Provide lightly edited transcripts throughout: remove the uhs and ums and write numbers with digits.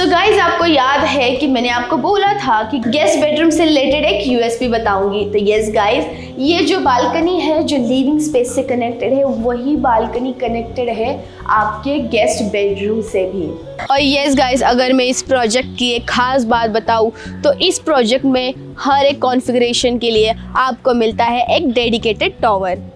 So guys, आपको याद है कि मैंने आपको बोला था कि गेस्ट बेडरूम से रिलेटेड एक यूएसपी बताऊंगी। तो यस गाइज, ये जो बालकनी है जो लिविंग स्पेस से कनेक्टेड है, वही बालकनी कनेक्टेड है आपके गेस्ट बेडरूम से भी। और यस गाइज, अगर मैं इस प्रोजेक्ट की एक खास बात बताऊं तो इस प्रोजेक्ट में हर एक कॉन्फ़िगरेशन के लिए आपको मिलता है एक dedicated tower.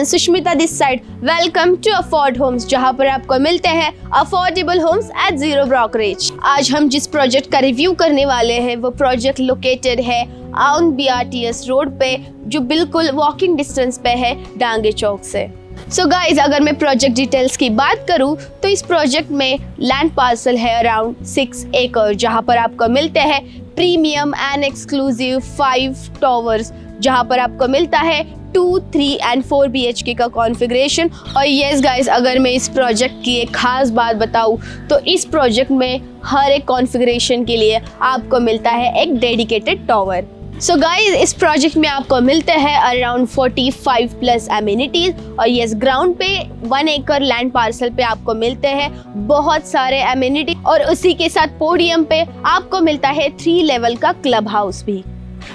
Sushmita this side, welcome to Afford Homes, जहां पर आपको मिलते हैं affordable homes at zero brokerage. आज हम जिस प्रोजेक्ट का रिव्यू करने वाले हैं वो प्रोजेक्ट लोकेटेड है ऑन BRTS रोड पे, जो बिल्कुल वॉकिंग डिस्टेंस पे है डांगे चौक से। सो गाइज, अगर मैं प्रोजेक्ट डिटेल्स की बात करूं तो इस प्रोजेक्ट में लैंड पार्सल है अराउंड 6 एकड़, जहां पर आपको मिलते हैं प्रीमियम एंड एक्सक्लूसिव 5 टॉवर्स, जहां पर आपको मिलता है 2, 3 and 4 BHK का कॉन्फ़िगरेशन। और येस गाइस, अगर मैं इस प्रोजेक्ट की एक खास बात बताऊं तो इस प्रोजेक्ट में हर एक कॉन्फ़िगरेशन के लिए आपको मिलता है एक डेडिकेटेड टॉवर। सो गाइस, इस प्रोजेक्ट में आपको मिलते हैं अराउंड 45+ एमिनिटीज। और येस, ग्राउंड पे 1 एकड़ लैंड पार्सल पे आपको मिलते हैं बहुत सारे एमिनिटी, और उसी के साथ पोडियम पे आपको मिलता है 3 लेवल का क्लब हाउस भी।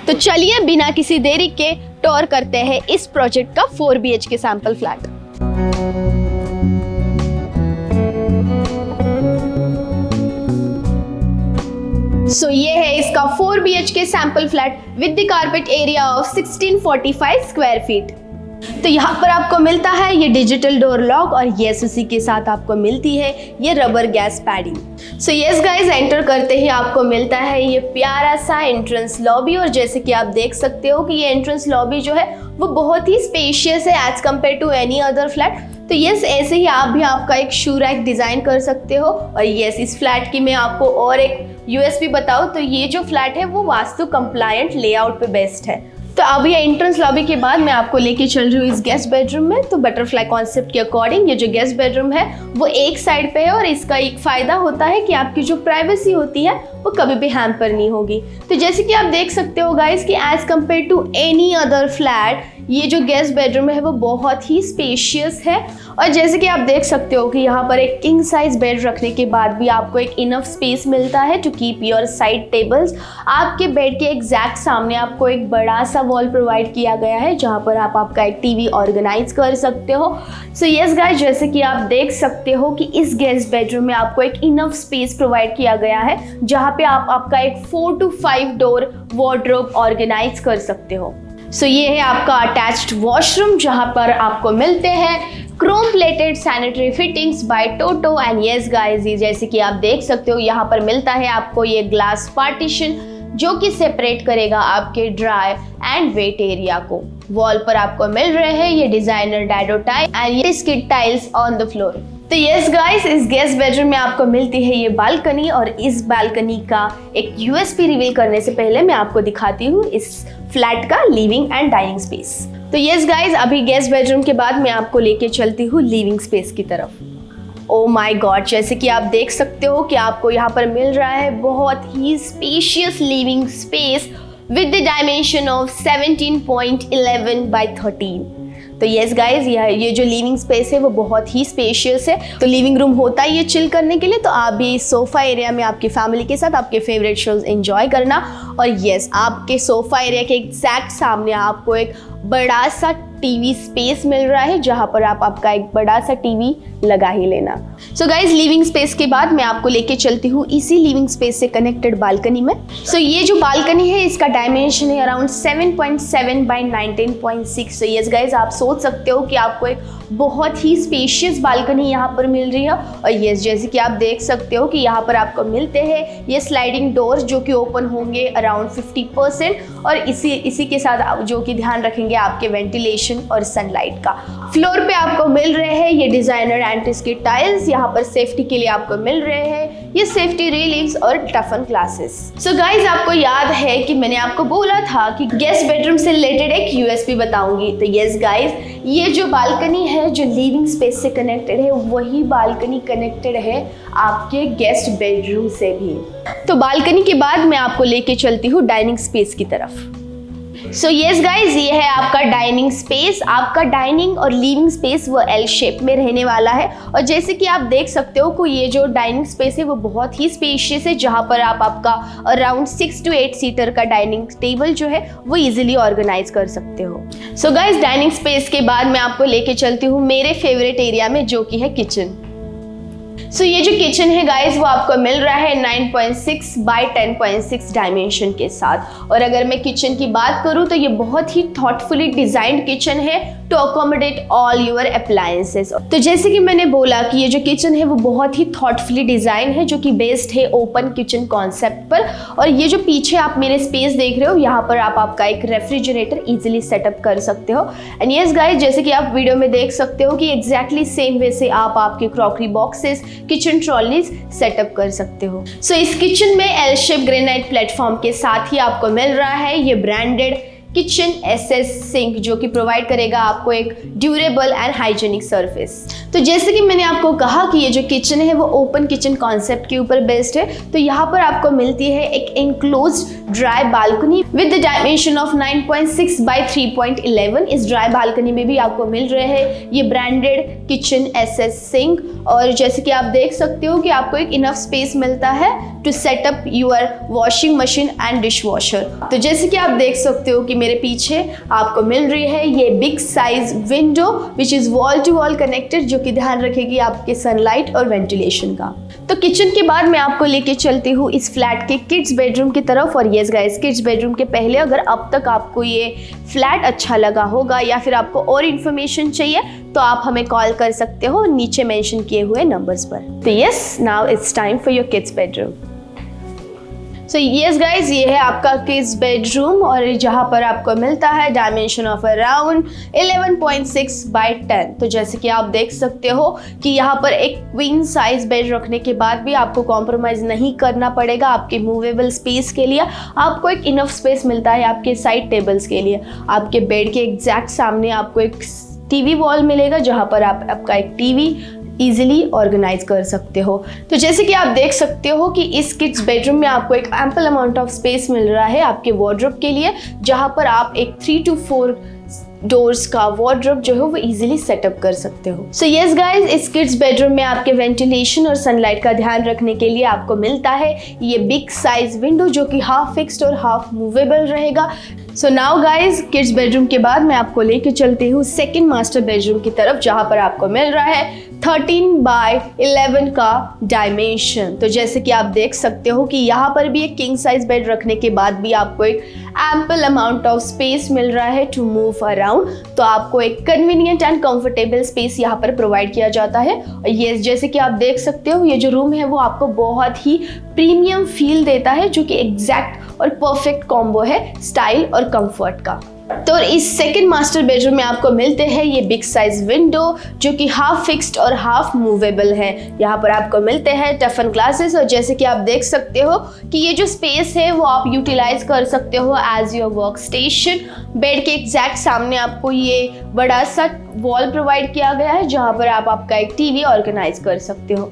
तो चलिए बिना किसी देरी के टूर करते हैं इस प्रोजेक्ट का 4 BHK सैंपल फ्लैट। सो ये है इसका 4 BHK sample flat with the carpet area of 1645 square feet. तो यहाँ पर आपको मिलता है ये डिजिटल डोर लॉक, और यस, उसी के साथ आपको मिलती है ये rubber gas padding. So yes guys, enter करते ही आपको मिलता है ये प्यारा सा एंट्रेंस लॉबी। और जैसे कि आप देख सकते हो कि ये एंट्रेंस लॉबी जो है वो बहुत ही स्पेशियस है as compared to any other flat. तो यस, ऐसे ही आप भी आपका एक शू रैक डिज़ाइन कर सकते हो। और यस, इस फ्लैट की मैं आपको और एक यूएसपी बताऊँ तो ये जो फ्लैट है वो वास्तु कंप्लायंट लेआउट पे बेस्ड है। तो अब ये एंट्रेंस लॉबी के बाद मैं आपको लेके चल रही हूँ इस गेस्ट बेडरूम में। तो बटरफ्लाई कॉन्सेप्ट के अकॉर्डिंग ये जो गेस्ट बेडरूम है वो एक साइड पे है, और इसका एक फ़ायदा होता है कि आपकी जो प्राइवेसी होती है वो कभी भी हैम्पर नहीं होगी। तो जैसे कि आप देख सकते हो गाइस कि as compared to any other flat ये जो गेस्ट बेडरूम है वो बहुत ही स्पेशियस है। और जैसे कि आप देख सकते हो कि यहाँ पर एक किंग साइज बेड रखने के बाद भी आपको एक इनफ स्पेस मिलता है to keep your side tables. आपके बेड के एग्जैक्ट सामने आपको एक बड़ा सा वॉल प्रोवाइड किया गया है जहाँ पर आप आपका एक टीवी ऑर्गेनाइज कर सकते हो। सो यस गाइस, जैसे कि आप देख सकते हो कि इस गेस्ट बेडरूम में आपको एक इनफ स्पेस प्रोवाइड किया गया है जहाँ पे आप आपका एक 4 to 5 डोर वार्डरोब ऑर्गेनाइज कर सकते हो। सो ये है आपका अटैच्ड वॉशरूम जहाँ पर आपको मिलते हैं chrome plated sanitary fittings by Toto. And yes guys, ये जैसे कि आप देख सकते हो यहाँ पर मिलता है आपको ये ग्लास पार्टीशन जो कि सेपरेट करेगा आपके ड्राई एंड वेट एरिया को। वॉल पर आपको मिल रहे हैं ये डिजाइनर डैडो टाइल एंड ये skid tiles on the floor. तो यस गाइस, इस गेस्ट बेडरूम में आपको मिलती है ये बालकनी, और इस बालकनी का एक यूएसपी रिवील करने से पहले मैं आपको दिखाती हूँ इस फ्लैट का लिविंग एंड डाइनिंग स्पेस। तो यस गाइस, अभी गेस्ट बेडरूम के बाद मैं आपको लेके चलती हूँ लिविंग स्पेस की तरफ। ओ माय गॉड, जैसे कि आप देख सकते हो कि आपको यहाँ पर मिल रहा है बहुत ही spacious living space with the dimension of 17.11 by 13। तो यस गाइज, ये जो लिविंग स्पेस है वो बहुत ही स्पेशियस है। तो लिविंग रूम होता है ये चिल करने के लिए, तो आप भी इस सोफ़ा एरिया में आपकी फैमिली के साथ आपके फेवरेट शोज एंजॉय करना। और यस, आपके सोफ़ा एरिया के एग्जैक्ट सामने आपको एक बड़ा सा टीवी स्पेस मिल रहा है जहाँ पर आप आपका एक बड़ा सा टीवी लगा ही लेना। सो गाइज, लिविंग स्पेस के बाद मैं आपको लेके चलती हूँ इसी लिविंग स्पेस से कनेक्टेड बालकनी में। सो ये जो बालकनी है इसका डायमेंशन है around 7.7 by 19.6। So yes guys, आप सोच सकते हो कि आपको एक बहुत ही स्पेशियस बालकनी यहाँ पर मिल रही है। और यस, जैसे कि आप देख सकते हो कि यहाँ पर आपको मिलते हैं ये स्लाइडिंग डोर्स जो कि ओपन होंगे अराउंड 50%, और इसी के साथ जो कि ध्यान रखेंगे आपके वेंटिलेशन और सनलाइट का। फ्लोर पे आपको मिल रहे हैं ये डिजाइनर एंटी स्किड टाइल्स। यहाँ पर सेफ्टी के लिए आपको मिल रहे हैं ये सेफ्टी रेलिंग्स और टफन ग्लासेस। सो गाइज, आपको याद है कि मैंने आपको बोला था कि गेस्ट बेडरूम से रिलेटेड एक यूएसपी बताऊंगी। तो यस गाइज, ये जो बालकनी है जो लिविंग स्पेस से कनेक्टेड है, वही बालकनी कनेक्टेड है आपके गेस्ट बेडरूम से भी। तो बालकनी के बाद मैं आपको लेके चलती हूँ डाइनिंग स्पेस की तरफ। सो यस गाइज, ये है आपका डाइनिंग स्पेस। आपका डाइनिंग और लिविंग स्पेस वो एल शेप में रहने वाला है। और जैसे कि आप देख सकते हो कि ये जो डाइनिंग स्पेस है वो बहुत ही स्पेशियस है, जहाँ पर आप आपका अराउंड 6 to 8 सीटर का डाइनिंग टेबल जो है वो इजीली ऑर्गेनाइज कर सकते हो। सो गाइज, डाइनिंग स्पेस के बाद मैं आपको लेके चलती हूँ मेरे फेवरेट एरिया में, जो कि है किचन। सो ये जो किचन है गाइज वो आपको मिल रहा है 9.6 बाय 10.6 डायमेंशन के साथ। और अगर मैं किचन की बात करूं तो ये बहुत ही थॉटफुली डिजाइंड किचन है to accommodate all your appliances. तो जैसे कि मैंने बोला कि ये जो किचन है वो बहुत ही थॉटफुली डिजाइन है, जो कि बेस्ड है ओपन किचन कॉन्सेप्ट पर। और ये जो पीछे आप मेरे स्पेस देख रहे हो, यहाँ पर आप आपका एक रेफ्रिजरेटर इजीली सेटअप कर सकते हो। एंड यस गाइज, जैसे कि आप वीडियो में देख सकते हो कि एग्जैक्टली सेम वे से आप आपके crockery boxes, kitchen trolleys setup कर सकते हो। सो इस किचन में एल शेप ग्रेनाइट प्लेटफॉर्म के साथ ही आपको मिल रहा है ये ब्रांडेड किचन एसएस सिंक, जो कि प्रोवाइड करेगा आपको एक ड्यूरेबल एंड हाइजेनिक सरफेस। तो जैसे कि मैंने आपको कहा कि ये जो किचन है वो ओपन किचन कॉन्सेप्ट के ऊपर बेस्ड है। तो यहाँ पर आपको मिलती है एक enclosed dry balcony with the dimension of 9.6 by 3.11। इस ड्राई बालकनी में भी आपको मिल रहे हैं ये ब्रांडेड किचन एसएस सिंक। और जैसे कि आप देख सकते हो कि आपको एक इनफ स्पेस मिलता है to set up your washing machine and dishwasher. तो जैसे कि आप देख सकते हो कि मेरे पीछे आपको मिल रही है ये big size window which is wall to wall connected, जो कि ध्यान रखेगी आपके सनलाइट और वेंटिलेशन का। तो किचन के बाद मैं आपको लेके चलती हूँ इस फ्लैट के किड्स बेडरूम की तरफ। और यस गाइस, किड्स बेडरूम के पहले अगर अब तक आपको ये फ्लैट अच्छा लगा होगा या फिर आपको और इन्फॉर्मेशन चाहिए तो आप हमें कॉल कर सकते हो नीचे मेंशन किए हुए नंबर्स पर। तो yes, now it's time for your kids bedroom. So yes guys, ये है आपका किड्स बेडरूम और जहाँ पर आपको मिलता है डायमेंशन ऑफ अराउंड 11.6 बाय 10। तो जैसे कि आप देख सकते हो कि यहाँ पर एक क्वीन साइज बेड रखने के बाद भी आपको कॉम्प्रोमाइज़ नहीं करना पड़ेगा आपके मूवेबल स्पेस के लिए। आपको एक इनफ स्पेस मिलता है आपके साइड टेबल्स के लिए। आपके बेड के एग्जैक्ट सामने आपको एक टीवी वॉल मिलेगा, जहाँ पर आप आपका एक टीवी इजीली ऑर्गेनाइज कर सकते हो। तो जैसे कि आप देख सकते हो कि इस किड्स बेडरूम में आपको एक एम्पल अमाउंट ऑफ स्पेस मिल रहा है आपके वार्डरोब के लिए, जहां पर आप एक 3 to 4 डोर्स का वार्डरोब जो है वो इजीली सेटअप कर सकते हो। सो यस गाइज, इस किड्स बेडरूम में आपके वेंटिलेशन और सनलाइट का ध्यान रखने के लिए आपको मिलता है ये बिग साइज विंडो, जो कि हाफ फिक्स्ड और हाफ मूवेबल रहेगा। So now guys, kids bedroom के बाद मैं आपको लेके चलती हूँ सेकंड मास्टर बेडरूम की तरफ, जहाँ पर आपको मिल रहा है 13 बाय 11 का डायमेंशन। तो जैसे कि आप देख सकते हो कि यहाँ पर भी एक किंग साइज बेड रखने के बाद भी आपको एक एम्पल अमाउंट ऑफ स्पेस मिल रहा है टू मूव अराउंड। तो आपको एक कन्वीनियंट एंड कंफर्टेबल स्पेस यहाँ पर प्रोवाइड किया जाता है। और ये जैसे कि आप देख सकते हो ये जो रूम है वो आपको बहुत ही प्रीमियम फील देता है, जो कि एग्जैक्ट और परफेक्ट कॉम्बो है स्टाइल और कंफर्ट का। तो इस सेकंड मास्टर बेडरूम में आपको मिलते हैं ये बिग साइज विंडो, जो कि हाफ फिक्स्ड और हाफ मूवेबल है। यहाँ पर आपको मिलते हैं टफन ग्लासेस। और जैसे कि आप देख सकते हो कि ये जो स्पेस है वो आप यूटिलाइज कर सकते हो as your work station. Bed के एग्जैक्ट सामने आपको ये बड़ा सा वॉल प्रोवाइड किया गया है, जहाँ पर आप आपका एक टीवी ऑर्गेनाइज कर सकते हो।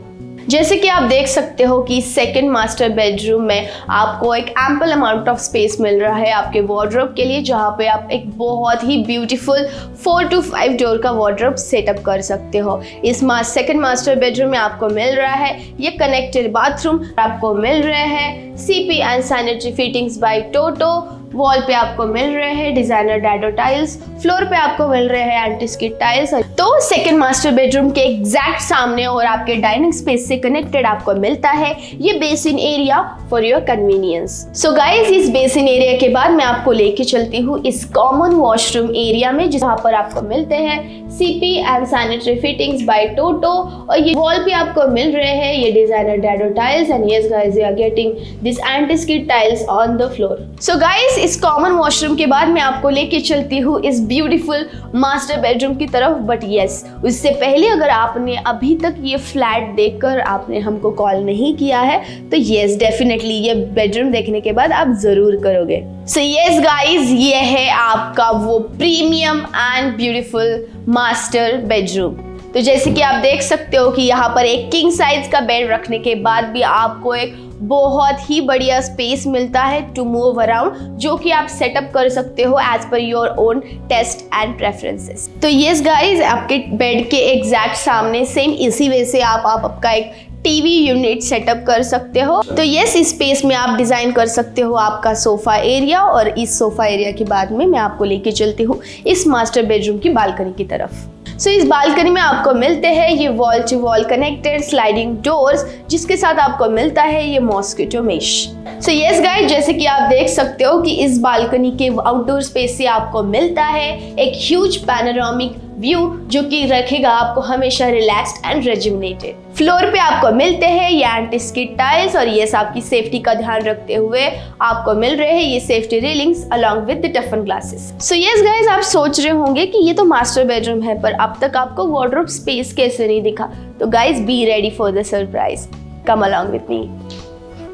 जैसे कि आप देख सकते हो कि सेकंड मास्टर बेडरूम में आपको एक एम्पल अमाउंट ऑफ स्पेस मिल रहा है आपके वार्डरोब के लिए, जहाँ पे आप एक बहुत ही ब्यूटीफुल 4 to 5 डोर का वार्डरोब सेटअप कर सकते हो। इस सेकंड मास्टर बेडरूम में आपको मिल रहा है ये कनेक्टेड बाथरूम, आपको मिल रहे हैं CP and sanitary fittings by Toto. Wall पे आपको मिल रहे हैं डिजाइनर डैडो टाइल्स, फ्लोर पे आपको मिल रहे हैं एंटी स्किड टाइल्स। तो सेकंड मास्टर बेडरूम के एग्जैक्ट सामने और आपके डाइनिंग स्पेस से कनेक्टेड आपको मिलता है ये basin area for your convenience. So guys, इस बेसिन एरिया के बाद मैं आपको लेके चलती हूँ इस कॉमन वॉशरूम एरिया में, जहाँ पर आपको मिलते हैं CP and sanitary fittings by Toto. और ये वॉल पे आपको मिल रहे हैं ये designer dado tiles and yes guys, you are getting this anti skid tiles on the floor. So guys, इस कॉमन वॉशरूम के बाद मैं आपको लेके चलती हूँ इस ब्यूटीफुल मास्टर बेडरूम की तरफ। बट यस, उससे पहले अगर आपने अभी तक ये फ्लैट देखकर आपने हमको कॉल नहीं किया है तो यस डेफिनेटली ये बेडरूम देखने के बाद आप ज़रूर करोगे। सो यस गाइज, ये है आपका वो premium and beautiful master bedroom. तो जैसे कि आप देख सकते हो कि यहाँ पर एक किंग साइज का बेड रखने के बाद भी आपको एक बहुत ही बढ़िया स्पेस मिलता है टू मूव अराउंड, जो कि आप सेटअप कर सकते हो as per your own taste and preferences. तो यस गाइज, आपके बेड के एग्जैक्ट सामने सेम इसी वे से आप आपका एक टीवी यूनिट सेटअप कर सकते हो। तो यस, इस स्पेस में आप डिज़ाइन कर सकते हो आपका सोफ़ा एरिया, और इस सोफ़ा एरिया के बाद में मैं आपको लेके चलती हूँ इस मास्टर बेडरूम की बालकनी की तरफ। सो इस बालकनी में आपको मिलते हैं ये wall to wall connected sliding doors, जिसके साथ आपको मिलता है ये mosquito mesh. So yes guys, जैसे कि आप देख सकते हो कि इस बालकनी के आउटडोर स्पेस से आपको मिलता है एक ह्यूज पैनोरामिक व्यू, जो कि रखेगा आपको हमेशा रिलैक्स्ड एंड रेजुविनेटेड। फ्लोर पे आपको मिलते हैं ये एंटी स्किड टाइल्स, और यस आपकी सेफ्टी का ध्यान रखते हुए आपको मिल रहे हैं ये safety railings along with the टफन glasses. So yes guys, आप सोच रहे होंगे कि ये तो मास्टर बेडरूम है, पर अब तक आपको वार्डरोब स्पेस कैसे नहीं दिखा? तो guys be ready for the surprise, come along with me.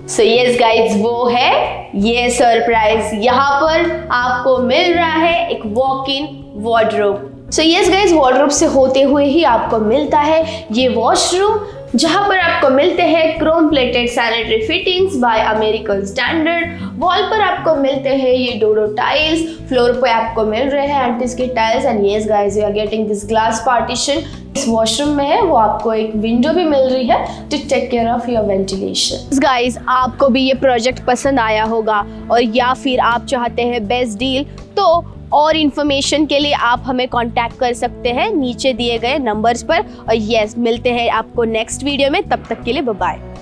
So yes guys, वो है ये सरप्राइज। यहाँ पर आपको मिल रहा है एक walk in wardrobe. So yes guys, wardrobe से होते हुए ही आपको मिलता है ये वॉशरूम, जहाँ पर आपको मिलते हैं chrome plated sanitary fittings bye American standard. Wall पर आपको मिलते हैं ये डोडो टाइल्स, फ्लोर पे आपको मिल रहे हैं anti skid tiles, and yes guys you are getting this glass partition. इस वॉशरूम में है वो आपको एक विंडो भी मिल रही है to take care of your ventilation. Guys, आपको भी ये प्रोजेक्ट पसंद आया होगा, और या फिर आप चाहते हैं बेस्ट डील, तो और इन्फॉर्मेशन के लिए आप हमें कांटेक्ट कर सकते हैं नीचे दिए गए नंबर्स पर। और यस, मिलते हैं आपको नेक्स्ट वीडियो में, तब तक के लिए bye bye.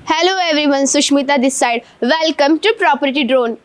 Hello everyone, Sushmita this side. Welcome to Property Drone.